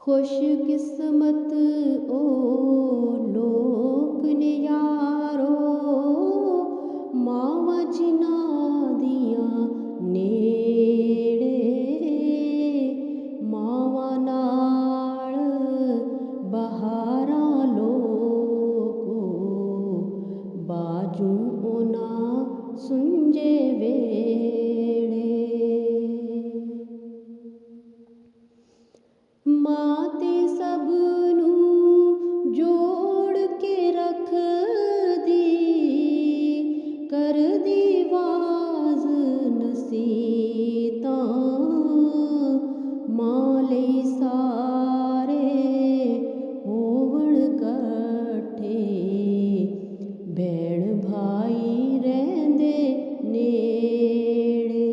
खुशकिस्मत ओ लोक ने यारो, मावां जिन्हां दियां नेड़े। मावां नाल बहारां लोको, बाजू उन्हां सुंजे वेड़े। मां ते सब नूं जोड़ के रखदी, करदी वाज नसीहतां। मां लई सारे होवण कट्ठे, भैण भाई रहिंदे नेड़े।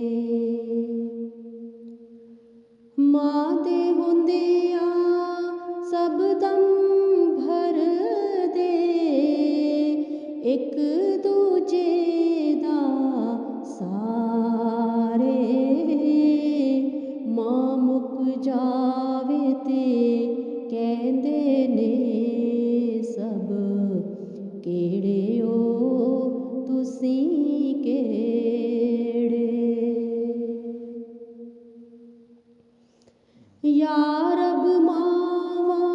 मां दे हुंदियां सब दम भरदे, एक दूजे दा सारे। मां मुक जावे ते कहंदे ने सब, केड़े ओ तुसीं केड़े। या रब मावां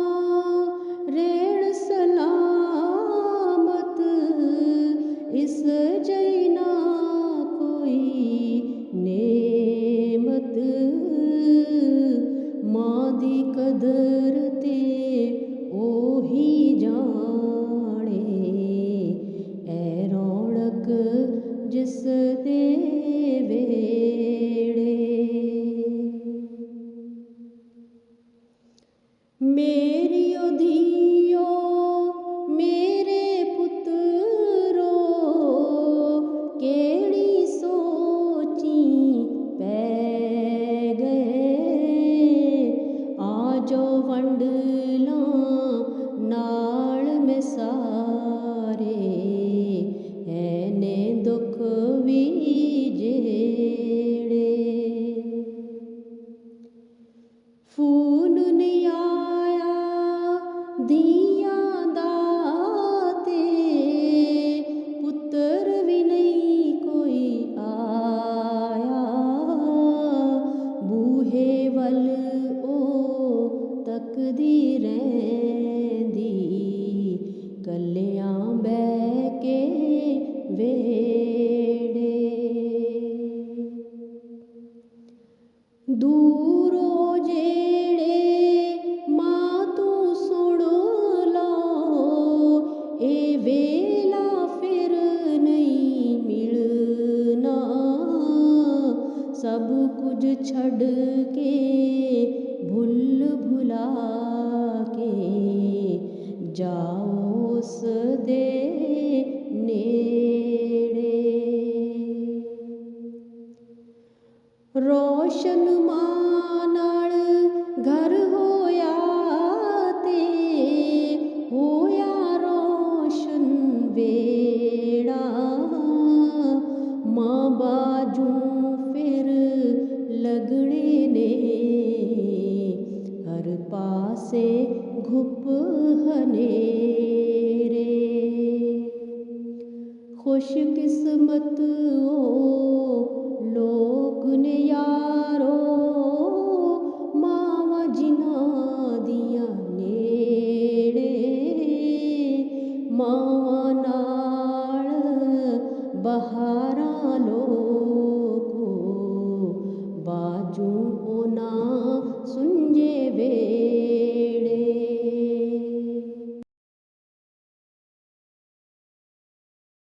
रेण सलामत, इस जई ना कोई नेमत। मां दी कदर ते ओही जाने, ऐ रौनक जिस दे वेड़े। मेरी ओ धीओ मेरे पुत्रो, केड़ी सोची पै गए। आजो वंड लां नाल मैं सारे, ऐने दुख भी जेड़े। फूल नहीं आया धीआं दा ते, पुत्तर भी नहीं कोई आया। बूहे वल ओ तकदी रहिंदी, कल्लियां बैह के वेड़े। दूर ओ जेड़े मां तू सुण लो, ए वेला फिर नहीं मिलना। सब कुछ छड़ के भुल भुला के, जाओ उस दे नेड़े। रोशन मां नाल घर होया ते, होया रोशन वेड़ा। मां बाजू फिर लगने ने, हर पासे घुप हनेरे। खुशकिस्मत ओ लोक ने यारो, मावां जिन्हां दियां नेड़े। मावां नाल बहारां लोको, बाजू